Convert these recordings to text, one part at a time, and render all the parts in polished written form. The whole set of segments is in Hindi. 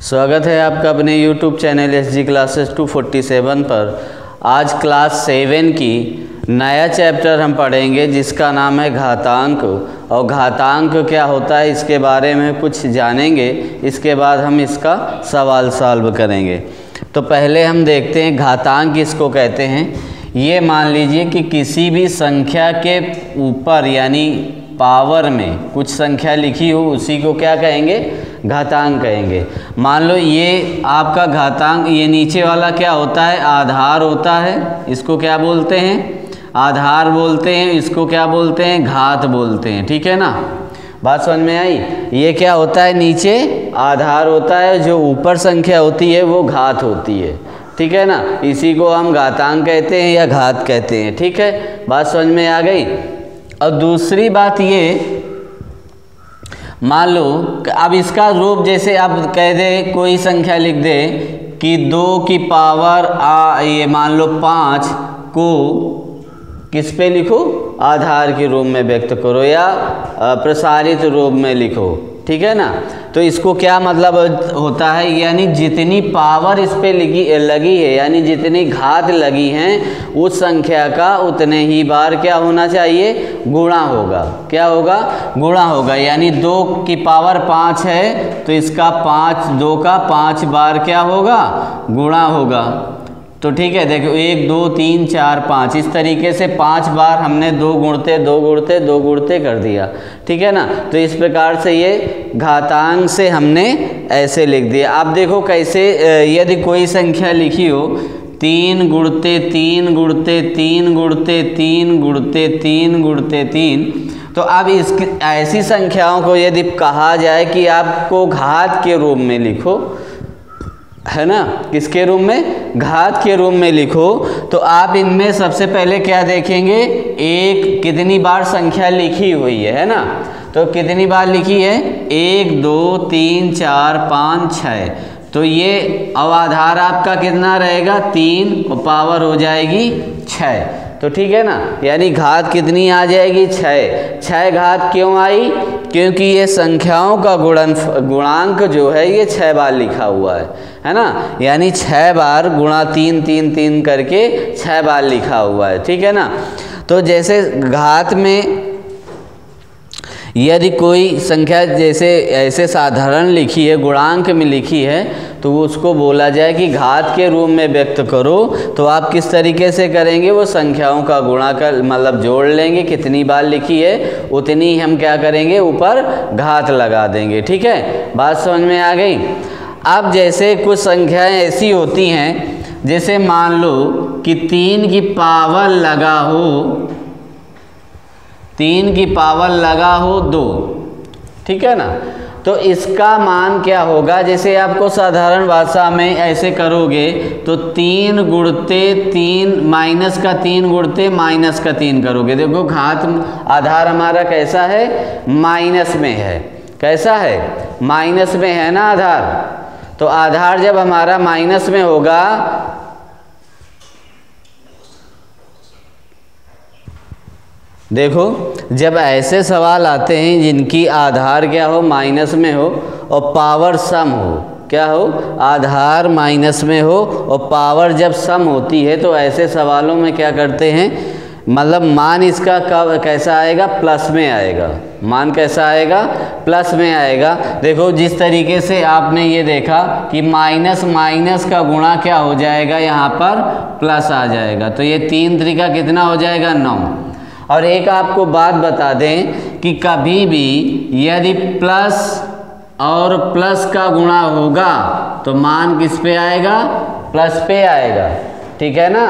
स्वागत है आपका अपने YouTube चैनल SG क्लासेस 247 पर। आज क्लास 7 की नया चैप्टर हम पढ़ेंगे जिसका नाम है घातांक। और घातांक क्या होता है इसके बारे में कुछ जानेंगे, इसके बाद हम इसका सवाल सॉल्व करेंगे। तो पहले हम देखते हैं घातांक किसको कहते हैं। ये मान लीजिए कि किसी भी संख्या के ऊपर यानी पावर में कुछ संख्या लिखी हो, उसी को क्या कहेंगे, घातांक कहेंगे। मान लो ये आपका घातांक, ये नीचे वाला क्या होता है, आधार होता है। इसको क्या बोलते हैं, आधार बोलते हैं। इसको क्या बोलते हैं, घात बोलते हैं। ठीक है ना, बात समझ में आई। ये क्या होता है, नीचे आधार होता है, जो ऊपर संख्या होती है वो घात होती है। ठीक है ना, इसी को हम घातांक कहते हैं या घात कहते हैं। ठीक है, बात समझ में आ गई। और दूसरी बात ये, मान लो अब इसका रूप जैसे आप कह दे, कोई संख्या लिख दे कि 2 की पावर ये मान लो 5 को किस पे लिखो, आधार के रूप में व्यक्त करो या प्रसारित रूप में लिखो। ठीक है ना, तो इसको क्या मतलब होता है, यानी जितनी पावर इस पे लगी है, यानी जितनी घात लगी हैं उस संख्या का उतने ही बार क्या होना चाहिए, गुणा होगा। क्या होगा, गुणा होगा। यानी 2 की पावर 5 है तो इसका 2 का 5 बार क्या होगा, गुणा होगा। तो ठीक है, देखो 1 2 3 4 5 इस तरीके से 5 बार हमने 2 गुणते कर दिया। ठीक है ना, तो इस प्रकार से ये घातांक से हमने ऐसे लिख दिया। आप देखो कैसे, यदि कोई संख्या लिखी हो 3 गुणते 3 गुणते 3 गुणते 3 गुणते 3 गुणते 3, तो अब इस ऐसी संख्याओं को यदि कहा जाए कि आपको घात के रूप में लिखो, है ना, किसके रूप में, घात के रूप में लिखो, तो आप इनमें सबसे पहले क्या देखेंगे, एक कितनी बार संख्या लिखी हुई है ना। तो कितनी बार लिखी है, 1 2 3 4 5 6। तो ये अब आधार आपका कितना रहेगा, 3 और पावर हो जाएगी 6। तो ठीक है ना, यानी घात कितनी आ जाएगी, 6 घात क्यों आई, क्योंकि ये संख्याओं का गुणांक जो है ये 6 बार लिखा हुआ है ना। यानी 6 बार गुणा 3 3 3 करके 6 बार लिखा हुआ है। ठीक है ना, तो जैसे घात में यदि कोई संख्या जैसे ऐसे साधारण लिखी है, गुणांक में लिखी है, तो उसको बोला जाए कि घात के रूप में व्यक्त करो। तो आप किस तरीके से करेंगे, वो संख्याओं का गुणा कर मतलब जोड़ लेंगे, कितनी बार लिखी है उतनी हम क्या करेंगे, ऊपर घात लगा देंगे। ठीक है, बात समझ में आ गई। अब जैसे कुछ संख्याएं ऐसी होती हैं, जैसे मान लो कि 3 की पावर लगा हो, 3 की पावर लगा हो 2। ठीक है ना, तो इसका मान क्या होगा, जैसे आपको साधारण भाषा में ऐसे करोगे तो 3 गुणते 3 माइनस का 3 गुणते माइनस का 3 करोगे। देखो घात आधार हमारा कैसा है, माइनस में है। कैसा है, माइनस में है ना आधार। तो आधार जब हमारा माइनस में होगा, देखो जब ऐसे सवाल आते हैं जिनकी आधार क्या हो, माइनस में हो और पावर सम हो, क्या हो, आधार माइनस में हो और पावर जब सम होती है, तो ऐसे सवालों में क्या करते हैं, मतलब मान इसका कब कैसा आएगा, प्लस में आएगा। मान कैसा आएगा, प्लस में आएगा। देखो जिस तरीके से आपने ये देखा कि माइनस माइनस का गुणा क्या हो जाएगा, यहाँ पर प्लस आ जाएगा। तो ये 3 तरीका कितना हो जाएगा, 9। और एक आपको बात बता दें कि कभी भी यदि प्लस और प्लस का गुणा होगा तो मान किस पे आएगा, प्लस पे आएगा। ठीक है ना,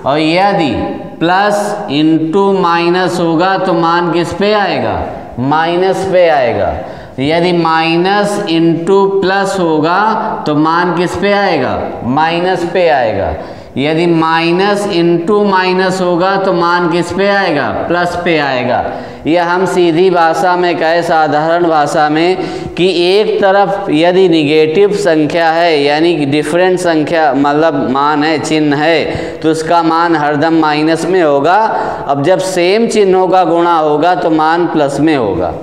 और यदि प्लस इंटू माइनस होगा तो मान किस पे आएगा, माइनस पे आएगा। यदि माइनस इंटू प्लस होगा तो मान किस पे आएगा, माइनस पे आएगा। यदि माइनस इंटू माइनस होगा तो मान किस पे आएगा, प्लस पे आएगा। यह हम सीधी भाषा में कहें, साधारण भाषा में, कि एक तरफ यदि निगेटिव संख्या है यानी डिफरेंट संख्या मतलब मान है, चिन्ह है, तो उसका मान हरदम माइनस में होगा। अब जब सेम चिन्हों का गुणा होगा तो मान प्लस में होगा।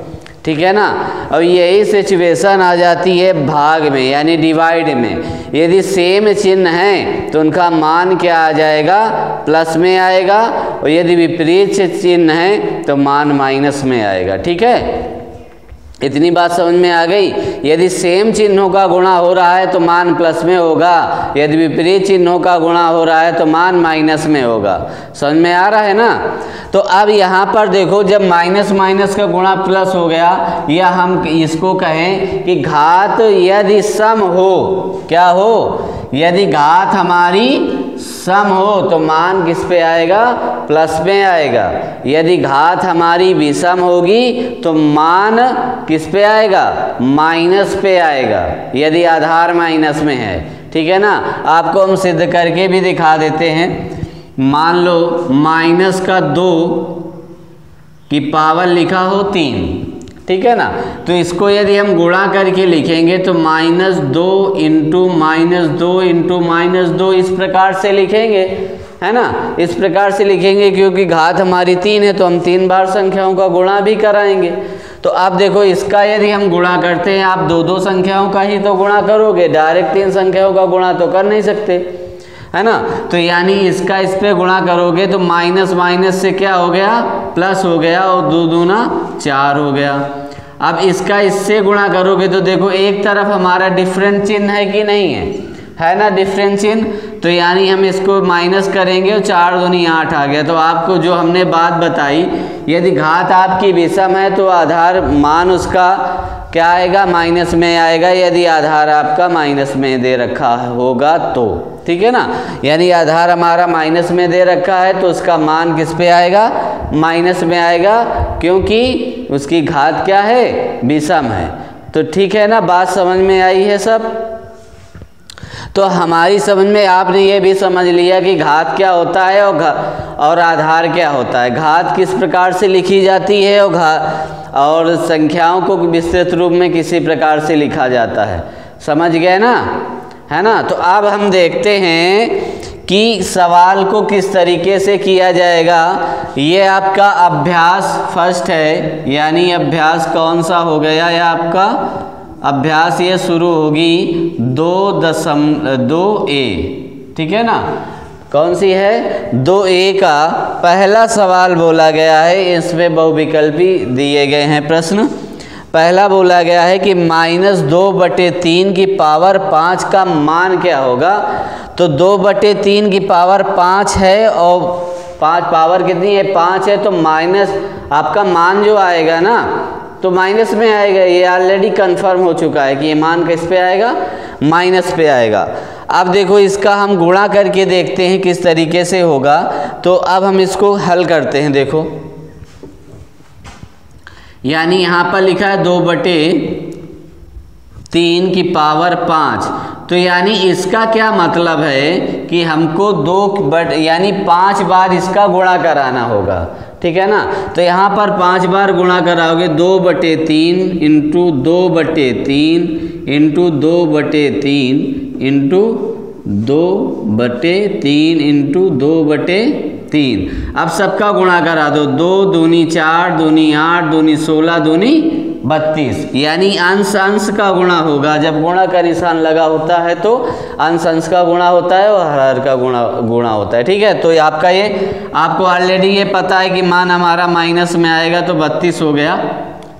ठीक है ना। अब यही सिचुएशन आ जाती है भाग में यानी डिवाइड में। यदि सेम चिन्ह है तो उनका मान क्या आ जाएगा, प्लस में आएगा, और यदि विपरीत चिन्ह है तो मान माइनस में आएगा। ठीक है, इतनी बात समझ में आ गई। यदि सेम चिन्हों का गुणा हो रहा है तो मान प्लस में होगा, यदि विपरीत चिन्हों का गुणा हो रहा है तो मान माइनस में होगा। समझ में आ रहा है ना। तो अब यहाँ पर देखो, जब माइनस माइनस का गुणा प्लस हो गया, या हम इसको कहें कि घात यदि सम हो, क्या हो, यदि घात हमारी सम हो तो मान किस पे आएगा, प्लस में आएगा। यदि घात हमारी विषम होगी तो मान किस पे आएगा, माइनस पे आएगा, यदि आधार माइनस में है। ठीक है ना। आपको हम सिद्ध करके भी दिखा देते हैं। मान लो माइनस का 2 की पावर लिखा हो 3, ठीक है ना। तो इसको यदि हम गुणा करके लिखेंगे तो -2 इंटू -2 इंटू -2 इस प्रकार से लिखेंगे, है ना। इस प्रकार से लिखेंगे क्योंकि घात हमारी 3 है तो हम 3 बार संख्याओं का गुणा भी कराएंगे। तो आप देखो, इसका यदि हम गुणा करते हैं, आप 2 संख्याओं का ही तो गुणा करोगे, डायरेक्ट 3 संख्याओं का गुणा तो कर नहीं सकते, है ना। तो यानी इसका इस पे गुणा करोगे तो माइनस माइनस से क्या हो गया, प्लस हो गया, और 2 दूना 4 हो गया। अब इसका इससे गुणा करोगे तो देखो एक तरफ हमारा डिफरेंट चिन्ह है कि नहीं है ना, डिफरेंट चिन्ह। तो यानी हम इसको माइनस करेंगे और 4 दूनी 8 आ गया। तो आपको जो हमने बात बताई, यदि घात आपकी विषम है तो आधार मान उसका क्या आएगा, माइनस में आएगा, यदि आधार आपका माइनस में दे रखा होगा तो। ठीक है ना। यानी आधार हमारा माइनस में दे रखा है तो उसका मान किस पे आएगा, माइनस में आएगा, क्योंकि उसकी घात क्या है, विषम है। तो ठीक है ना, बात समझ में आई है सब। तो हमारी समझ में आपने ये भी समझ लिया कि घात क्या होता है और आधार क्या होता है। घात किस प्रकार से लिखी जाती है और संख्याओं को विस्तृत रूप में किसी प्रकार से लिखा जाता है। समझ गए ना, है ना। तो अब हम देखते हैं कि सवाल को किस तरीके से किया जाएगा। ये आपका अभ्यास फर्स्ट है, यानी अभ्यास कौन सा हो गया, या आपका अभ्यास ये शुरू होगी 2.2a, ठीक है ना। कौन सी है, 2a का पहला सवाल बोला गया है। इसमें बहुविकल्पी दिए गए हैं प्रश्न। पहला बोला गया है कि -2/3 की पावर 5 का मान क्या होगा। तो 2/3 की पावर 5 है और 5 पावर कितनी है, 5 है, तो माइनस आपका मान जो आएगा ना तो माइनस में आएगा। ये ऑलरेडी कंफर्म हो चुका है कि ये मान किस पे आएगा, माइनस पे आएगा। अब देखो इसका हम गुणा करके देखते हैं किस तरीके से होगा। तो अब हम इसको हल करते हैं। देखो यानी यहाँ पर लिखा है 2/3 की पावर 5। तो यानी इसका क्या मतलब है कि हमको 5 बार इसका गुणा कराना होगा। ठीक है ना। तो यहाँ पर 5 बार गुणा कराओगे, 2/3 इंटू 2/3 इंटू 2/3 इंटू 2/3 इंटू 2/3। अब सबका गुणा करा दो, 2 दूनी 4 दूनी 8 दूनी 16 दूनी 32। यानी अंश अंश का गुणा होगा। जब गुणा का निशान लगा होता है तो अंश अंश का गुणा होता है और हर का गुणा होता है। ठीक है। तो आपका ये आपको ऑलरेडी ये पता है कि मान हमारा माइनस में आएगा तो 32 हो गया।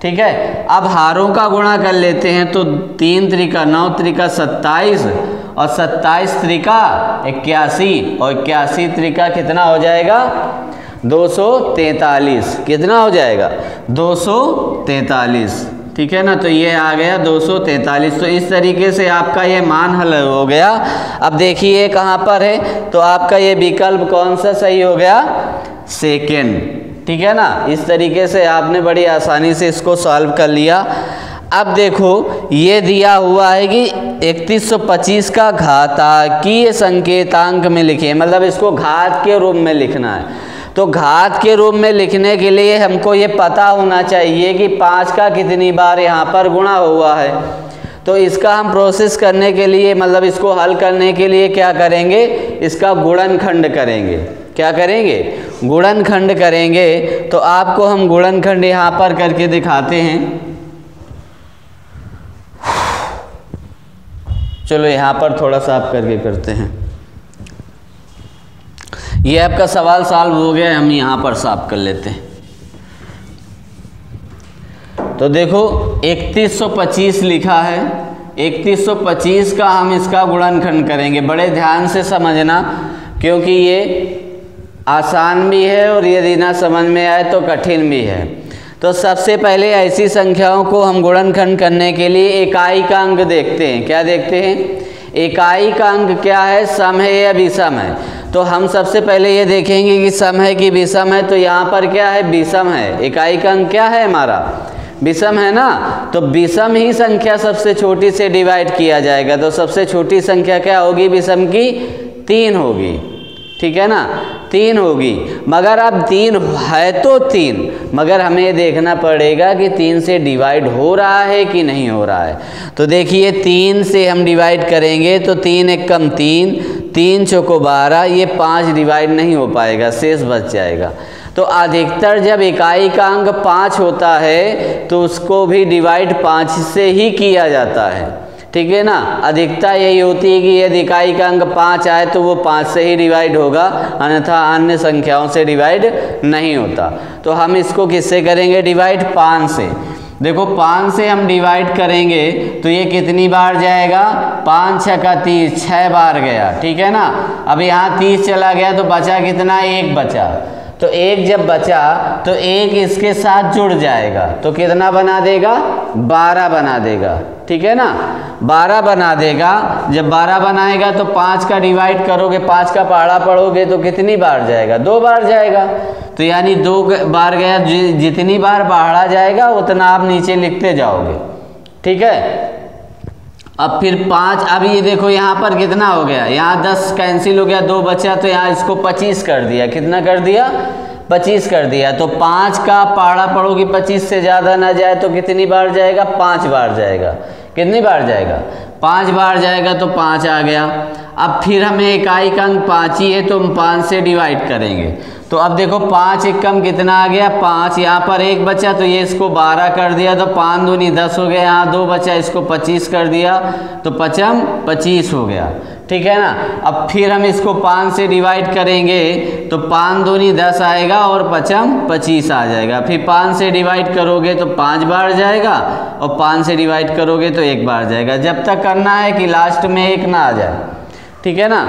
ठीक है। अब हारों का गुणा कर लेते हैं। तो 3 त्रिका 9 त्रिका 27 और 27 त्रिका 81 और 81 त्रिका कितना हो जाएगा, 243। कितना हो जाएगा, 243। ठीक है ना। तो ये आ गया 243। तो इस तरीके से आपका ये मान हल हो गया। अब देखिए कहाँ पर है, तो आपका ये विकल्प कौन सा सही हो गया, सेकेंड। ठीक है ना। इस तरीके से आपने बड़ी आसानी से इसको सॉल्व कर लिया। अब देखो ये दिया हुआ है कि 3125 का घातांकीय संकेतांक में लिखिए, मतलब इसको घात के रूप में लिखना है। तो घात के रूप में लिखने के लिए हमको ये पता होना चाहिए कि 5 का कितनी बार यहाँ पर गुणा हुआ है। तो इसका हम प्रोसेस करने के लिए, मतलब इसको हल करने के लिए क्या करेंगे, इसका गुणनखंड करेंगे। क्या करेंगे, गुणनखंड करेंगे। तो आपको हम गुणनखंड यहाँ पर करके दिखाते हैं। चलो यहाँ पर थोड़ा साफ करके करते हैं। ये आपका सवाल सॉल्व हो गया, हम यहाँ पर साफ कर लेते हैं। तो देखो 3125 लिखा है, 3125 का हम इसका गुणनखंड करेंगे। बड़े ध्यान से समझना, क्योंकि ये आसान भी है और यदि ना समझ में आए तो कठिन भी है। तो सबसे पहले ऐसी संख्याओं को हम गुणनखंड करने के लिए इकाई का अंक देखते हैं। क्या देखते हैं? इकाई का अंक क्या है, सम है या विषम है। तो हम सबसे पहले ये देखेंगे कि सम है कि विषम है। तो यहाँ पर क्या है, विषम है। इकाई का अंक क्या है हमारा, विषम है ना। तो विषम ही संख्या सबसे छोटी से डिवाइड किया जाएगा। तो सबसे छोटी संख्या क्या होगी विषम की, 3 होगी। ठीक है ना, 3 होगी। मगर अब 3 है तो 3, मगर हमें ये देखना पड़ेगा कि 3 से डिवाइड हो रहा है कि नहीं हो रहा है। तो देखिए 3 से हम डिवाइड करेंगे तो 3 एक कम 3, 3 चौको 12, ये 5 डिवाइड नहीं हो पाएगा, शेष बच जाएगा। तो अधिकतर जब इकाई का अंक 5 होता है तो उसको भी डिवाइड 5 से ही किया जाता है। ठीक है ना, अधिकता यही होती है कि यदि इकाई का अंक 5 आए तो वो 5 से ही डिवाइड होगा, अन्यथा अन्य संख्याओं से डिवाइड नहीं होता। तो हम इसको किससे करेंगे डिवाइड, 5 से। देखो 5 से हम डिवाइड करेंगे तो ये कितनी बार जाएगा, 5 6 का 30, 6 बार गया। ठीक है ना। अब यहाँ 30 चला गया तो बचा कितना, 1 बचा। तो 1 जब बचा तो 1 इसके साथ जुड़ जाएगा तो कितना बना देगा, 12 बना देगा। ठीक है ना, 12 बना देगा। जब 12 बनाएगा तो 5 का डिवाइड करोगे, 5 का पहाड़ा पढ़ोगे तो कितनी बार जाएगा, 2 बार जाएगा। तो यानी 2 बार गया, जितनी बार पहाड़ा जाएगा उतना आप नीचे लिखते जाओगे। ठीक है। अब फिर 5, अब ये देखो यहाँ पर कितना हो गया, यहाँ 10 कैंसिल हो गया, 2 बचा, तो यहाँ इसको 25 कर दिया। कितना कर दिया, 25 कर दिया। तो 5 का पहाड़ा पढ़ोगे, 25 से ज़्यादा ना जाए तो कितनी बार जाएगा, 5 बार जाएगा। कितनी बार जाएगा, 5 बार जाएगा। तो 5 आ गया। अब फिर हमें इकाई का अंक 5 ही है तो हम 5 से डिवाइड करेंगे। तो अब देखो 5 एक कम कितना आ गया, 5। यहाँ पर 1 बचा तो ये इसको 12 कर दिया, तो 5 दूनी 10 हो गया। यहाँ 2 बचा, इसको 25 कर दिया तो 5 25 हो गया। ठीक है ना। अब फिर हम इसको 5 से डिवाइड करेंगे तो 5 दूनी 10 आएगा और 5 25 आ जाएगा। फिर 5 से डिवाइड करोगे तो 5 बार जाएगा और 5 से डिवाइड करोगे तो 1 बार जाएगा। जब तक करना है कि लास्ट में 1 ना आ जाए। ठीक है ना।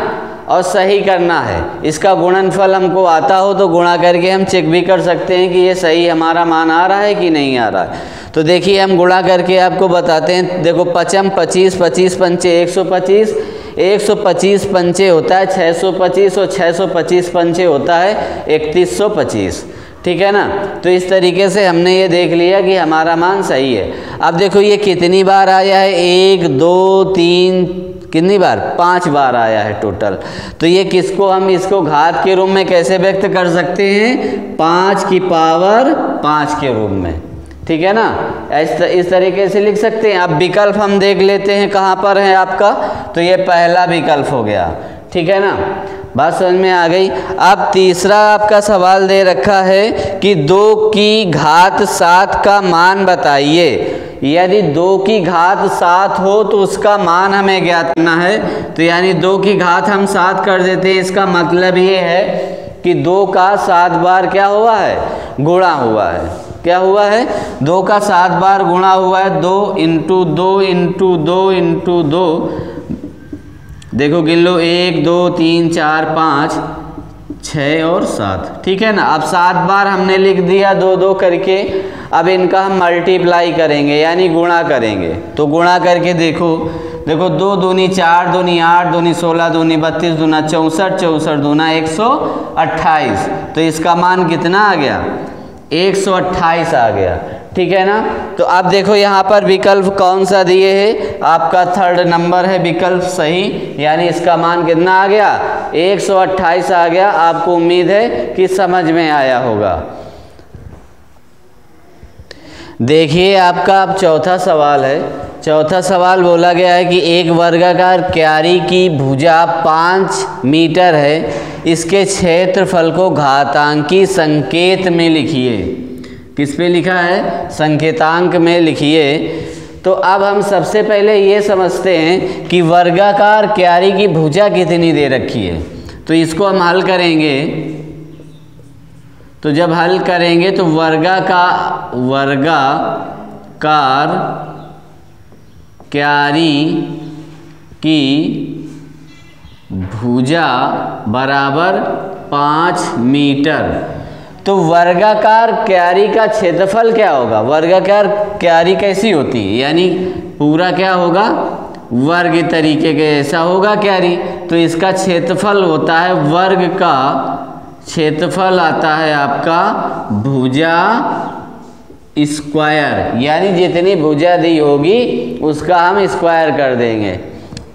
और सही करना है। इसका गुणनफल हमको आता हो तो गुणा करके हम चेक भी कर सकते हैं कि ये सही हमारा मान आ रहा है कि नहीं आ रहा है। तो देखिए हम गुणा करके आपको बताते हैं। देखो 5 25, 25 पंचे 125, 125 पंचे होता है 625 और 625 पंचे होता है 3125। ठीक है ना। तो इस तरीके से हमने ये देख लिया कि हमारा मान सही है। अब देखो ये कितनी बार आया है, 1 2 3, कितनी बार, 5 बार आया है टोटल। तो ये किसको हम इसको घात के रूप में कैसे व्यक्त कर सकते हैं, 5 की पावर 5 के रूप में। ठीक है ना, इस तरीके से लिख सकते हैं। अब विकल्प हम देख लेते हैं कहाँ पर है आपका। तो ये पहला विकल्प हो गया। ठीक है ना, बात समझ में आ गई। अब तीसरा आपका सवाल दे रखा है कि 2 की घात 7 का मान बताइए। यदि 2 की घात 7 हो तो उसका मान हमें ज्ञात करना है। तो यानी 2 की घात हम 7 कर देते हैं। इसका मतलब ये है कि 2 का 7 बार क्या हुआ है, गुणा हुआ है। क्या हुआ है, 2 का 7 बार गुणा हुआ है। 2 इंटू 2 इंटू 2 इंटू 2, देखो गिन लो, 1 2 3 4 5 6 और 7। ठीक है ना। अब 7 बार हमने लिख दिया 2 2 करके। अब इनका हम मल्टीप्लाई करेंगे यानी गुणा करेंगे। तो गुणा करके देखो 2 दूनी 4, दूनी 8, दूनी 16, दूनी 32, दूना 64, 64 दूना 128। तो इसका मान कितना आ गया, 128 आ गया। ठीक है ना। तो अब देखो यहाँ पर विकल्प कौन सा दिए है, आपका 3rd नंबर है विकल्प सही। यानी इसका मान कितना आ गया, 128 आ गया। आपको उम्मीद है कि समझ में आया होगा। देखिए आपका अब चौथा सवाल है। चौथा सवाल बोला गया है कि एक वर्गाकार क्यारी की भुजा 5 मीटर है, इसके क्षेत्रफल को घातांकी संकेत में लिखिए। किस पे लिखा है, संकेतांक में लिखिए। तो अब हम सबसे पहले ये समझते हैं कि वर्गाकार क्यारी की भुजा कितनी दे रखी है। तो इसको हम हल करेंगे, तो जब हल करेंगे तो वर्गाकार क्यारी की भुजा बराबर 5 मीटर। तो वर्गाकार क्यारी का क्षेत्रफल क्या होगा? वर्गाकार क्यारी कैसी होती है, यानी पूरा क्या होगा, वर्ग तरीके के ऐसा होगा क्यारी। तो इसका क्षेत्रफल होता है, वर्ग का क्षेत्रफल आता है आपका भुजा स्क्वायर, यानी जितनी भुजा दी होगी उसका हम स्क्वायर कर देंगे,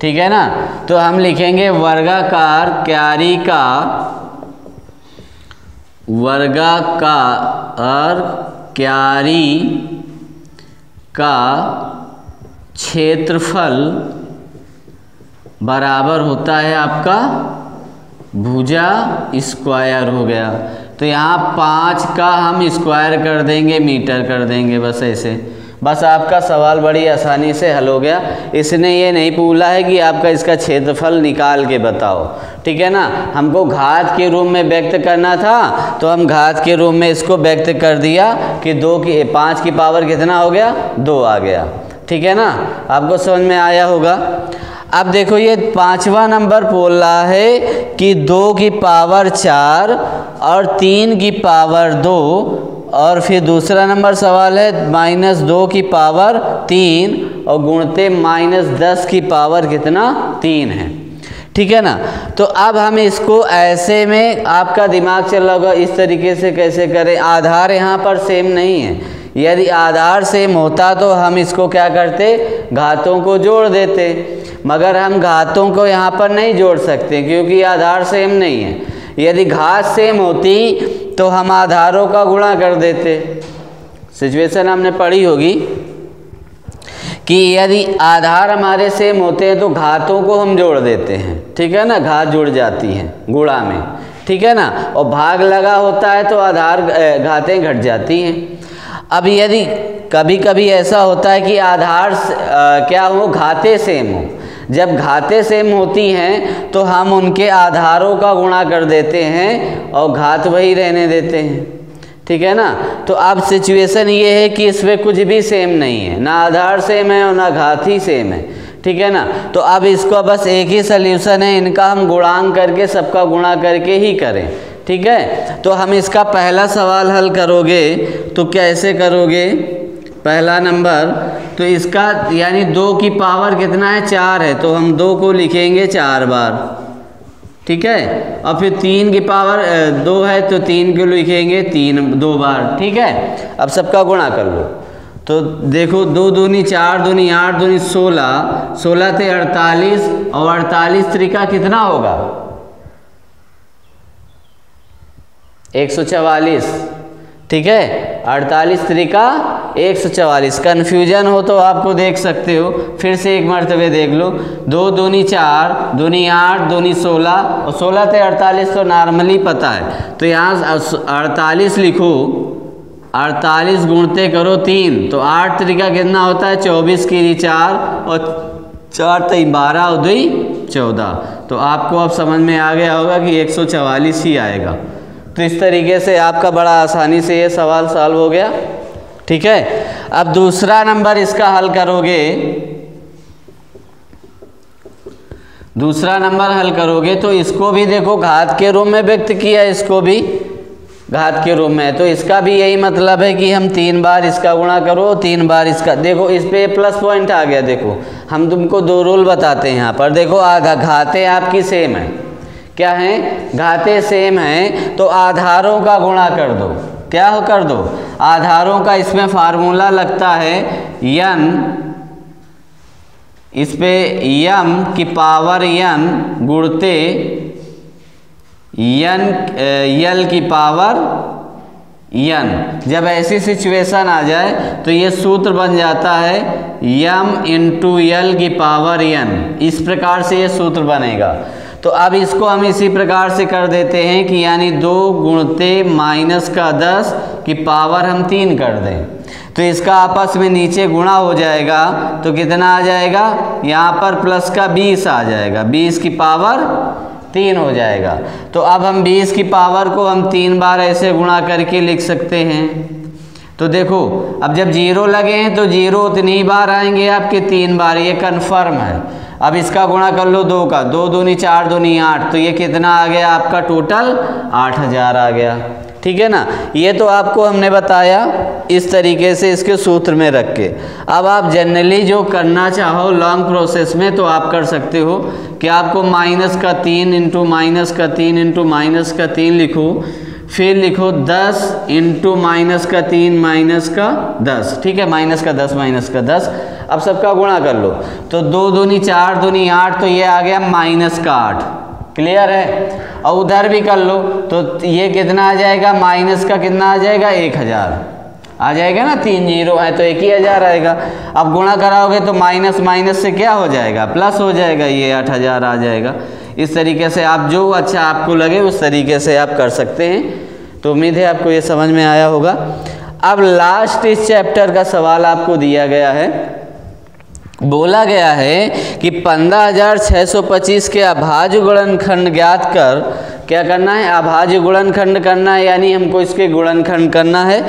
ठीक है ना। तो हम लिखेंगे वर्गाकार क्यारी का क्षेत्रफल बराबर होता है आपका भुजा स्क्वायर हो गया। तो यहाँ 5 का हम स्क्वायर कर देंगे, मीटर कर देंगे, बस ऐसे। बस आपका सवाल बड़ी आसानी से हल हो गया। इसने ये नहीं पूछा है कि आपका इसका क्षेत्रफल निकाल के बताओ, ठीक है ना। हमको घात के रूप में व्यक्त करना था, तो हम घात के रूप में इसको व्यक्त कर दिया कि 5 की पावर कितना हो गया, 2 आ गया, ठीक है ना। आपको समझ में आया होगा। अब देखो ये 5वां नंबर बोल रहा है कि 2 की पावर 4 और 3 की पावर 2, और फिर दूसरा नंबर सवाल है -2 की पावर 3 और गुणते -10 की पावर कितना, 3 है, ठीक है ना। तो अब हम इसको ऐसे में आपका दिमाग चल रहा होगा, इस तरीके से कैसे करें। आधार यहाँ पर सेम नहीं है, यदि आधार सेम होता तो हम इसको क्या करते, घातों को जोड़ देते, मगर हम घातों को यहाँ पर नहीं जोड़ सकते क्योंकि आधार सेम नहीं है। यदि घात सेम होती तो हम आधारों का गुणा कर देते। सिचुएशन हमने पढ़ी होगी कि यदि आधार हमारे सेम होते हैं तो घातों को हम जोड़ देते हैं, ठीक है ना, घात जुड़ जाती हैं गुणा में, ठीक है ना। और भाग लगा होता है तो आधार घातें घट जाती हैं। अब यदि कभी कभी ऐसा होता है कि आधार क्या हो, घातें सेम हो। जब घातें सेम होती हैं तो हम उनके आधारों का गुणा कर देते हैं और घात वही रहने देते हैं, ठीक है ना। तो अब सिचुएशन ये है कि इसमें कुछ भी सेम नहीं है, ना आधार सेम है और ना घात ही सेम है, ठीक है ना। तो अब इसको बस एक ही सल्यूशन है, इनका हम गुणांक करके सबका गुणा करके ही करें, ठीक है। तो हम इसका पहला सवाल हल करोगे तो कैसे करोगे, पहला नंबर तो इसका यानी 2 की पावर कितना है, 4 है, तो हम 2 को लिखेंगे 4 बार, ठीक है। और फिर 3 की पावर 2 है तो 3 को लिखेंगे 2 बार, ठीक है। अब सबका गुणा कर लो। तो देखो 2 दूनी 4 दूनी 8 दूनी 16, 16 थे 48 और 48 त्रिका कितना होगा, 144, ठीक है। 48 त्रिका 144। कन्फ्यूजन हो तो आपको देख सकते हो, फिर से एक मर्तबे देख लो। 2 दूनी 4 दूनी 8 दूनी 16 और 16 थे 48 तो नॉर्मली पता है, तो यहाँ 48 लिखो, 48 गुणते करो 3 तो 8 तरीका कितना होता है, 24 की 4 और 4 3 12 और 2 14। तो आपको अब समझ में आ गया होगा कि 144 ही आएगा। तो इस तरीके से आपका बड़ा आसानी से ये सवाल सॉल्व हो गया, ठीक है। अब दूसरा नंबर इसका हल करोगे, दूसरा नंबर हल करोगे तो इसको भी देखो घात के रूप में व्यक्त किया, इसको भी घात के रूप में, तो इसका भी यही मतलब है कि हम 3 बार इसका गुणा करो 3 बार इसका। देखो इस पे प्लस पॉइंट आ गया। देखो हम तुमको 2 रूल बताते हैं यहाँ पर। देखो घातें आपकी सेम है, क्या हैं, घातें सेम हैं, तो आधारों का गुणा कर दो। क्या हो कर दो, आधारों का। इसमें फार्मूला लगता है n, इस पे m की पावर n गुणते l की पावर n। जब ऐसी सिचुएशन आ जाए तो ये सूत्र बन जाता है m इंटू l की पावर n। इस प्रकार से ये सूत्र बनेगा। तो अब इसको हम इसी प्रकार से कर देते हैं कि यानी 2 गुणते -10 की पावर हम 3 कर दें। तो इसका आपस में नीचे गुणा हो जाएगा तो कितना आ जाएगा, यहाँ पर प्लस का 20 आ जाएगा, 20 की पावर 3 हो जाएगा। तो अब हम 20 की पावर को हम 3 बार ऐसे गुणा करके लिख सकते हैं। तो देखो अब जब 0 लगे हैं तो 0 उतनी बार आएंगे आपके 3 बार, ये कन्फर्म है। अब इसका गुणा कर लो 2 का, 2 दूनी 4 दूनी 8, तो ये कितना आ गया आपका टोटल 8000 आ गया। ठीक है ना, ये तो आपको हमने बताया इस तरीके से इसके सूत्र में रख के। अब आप जनरली जो करना चाहो लॉन्ग प्रोसेस में तो आप कर सकते हो कि आपको -3 इंटू -3 इंटू -3 लिखो, फिर लिखो 10 इंटू -3 -10, ठीक है, -10 अब सबका गुणा कर लो तो 2 दूनी 4 दूनी 8, तो ये आ गया -8। क्लियर है। और उधर भी कर लो तो ये कितना आ जाएगा, माइनस का कितना आ जाएगा 1000 आ जाएगा ना, 3 0 है तो 1000 आएगा। अब गुणा कराओगे तो माइनस माइनस से क्या हो जाएगा, प्लस हो जाएगा, ये 8000 आ जाएगा। इस तरीके से आप जो अच्छा आपको लगे उस तरीके से आप कर सकते हैं। तो उम्मीद है आपको ये समझ में आया होगा। अब लास्ट इस चैप्टर का सवाल आपको दिया गया है, बोला गया है कि 15625 के अभाज्य गुणनखंड ज्ञात कर, क्या करना है, अभाज्य गुणनखंड करना है, यानी हमको इसके गुणनखंड करना है।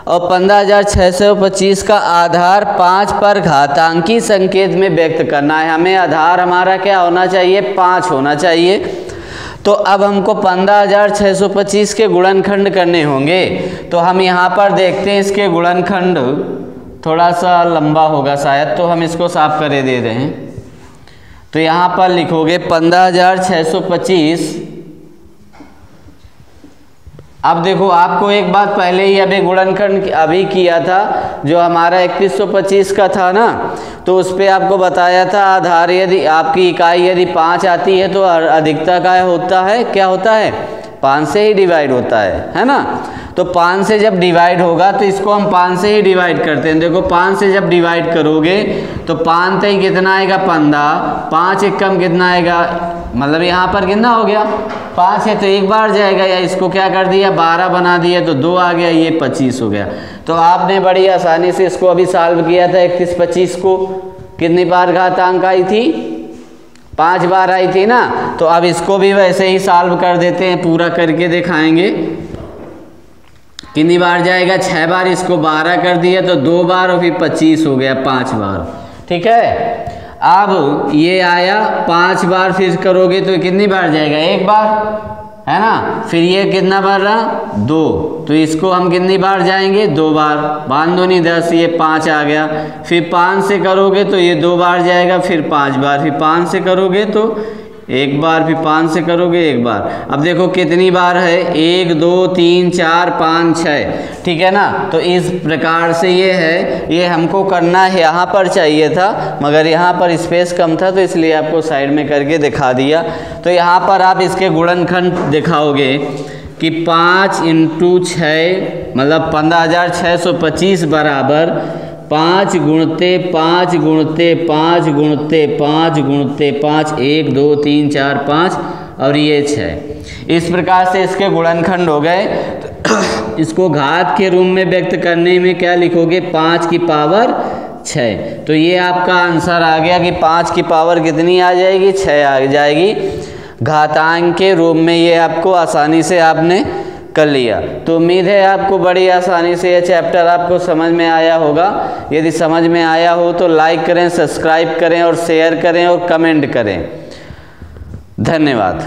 और 15625 का आधार 5 पर घातांकी संकेत में व्यक्त करना है। हमें आधार हमारा क्या होना चाहिए, 5 होना चाहिए। तो अब हमको 15625 के गुणनखंड करने होंगे। तो हम यहाँ पर देखते हैं इसके गुणनखंड थोड़ा सा लंबा होगा शायद, तो हम इसको साफ करे दे रहे हैं। तो यहाँ पर लिखोगे 15625। अब देखो आपको एक बात पहले ही अभी गुणनखंड अभी किया था जो हमारा 3125 का था ना, तो उस पर आपको बताया था आधार यदि आपकी इकाई यदि 5 आती है तो अधिकता का होता है, क्या होता है, 5 से ही डिवाइड होता है ना। तो 5 से जब डिवाइड होगा तो इसको हम 5 से ही डिवाइड करते हैं। देखो 5 से जब डिवाइड करोगे तो 5 तक कितना आएगा 15, 5 एक कम कितना आएगा, मतलब यहाँ पर कितना हो गया 5 है तो एक बार जाएगा, या इसको क्या कर दिया 12 बना दिया तो 2 आ गया, ये 25 हो गया। तो आपने बड़ी आसानी से इसको अभी सॉल्व किया था। 3125 को कितनी बार घातांक आई थी, 5 बार आई थी ना। तो अब इसको भी वैसे ही सॉल्व कर देते हैं, पूरा करके दिखाएंगे कितनी बार जाएगा, 6 बार। इसको 12 कर दिया तो 2 बार और फिर 25 हो गया 5 बार। ठीक है, अब ये आया 5 बार, फिर करोगे तो कितनी बार जाएगा, 1 बार है ना। फिर ये कितना बार रहा 2, तो इसको हम कितनी बार जाएंगे 2 बार, 5 दूनी 10, ये 5 आ गया। फिर 5 से करोगे तो ये 2 बार जाएगा, फिर 5 बार, फिर 5 से करोगे तो 1 बार, फिर 5 से करोगे 1 बार। अब देखो कितनी बार है, 1 2 3 4 5 6, ठीक है ना। तो इस प्रकार से ये है, ये हमको करना है, यहाँ पर चाहिए था मगर यहाँ पर स्पेस कम था तो इसलिए आपको साइड में करके दिखा दिया। तो यहाँ पर आप इसके गुणनखंड दिखाओगे कि 5 इंटू 6 मतलब 15625 बराबर 5 गुणते 5 गुणते 5 गुणते 5 गुणते 5, 1 2 3 4 5 और ये 6। इस प्रकार से इसके गुणनखंड हो गए। तो इसको घात के रूप में व्यक्त करने में क्या लिखोगे, 5 की पावर 6। तो ये आपका आंसर आ गया कि 5 की पावर कितनी आ जाएगी, 6 आ जाएगी। घातांक के रूप में ये आपको आसानी से आपने कर लिया। तो उम्मीद है आपको बड़ी आसानी से ये चैप्टर आपको समझ में आया होगा। यदि समझ में आया हो तो लाइक करें, सब्सक्राइब करें और शेयर करें और कमेंट करें। धन्यवाद।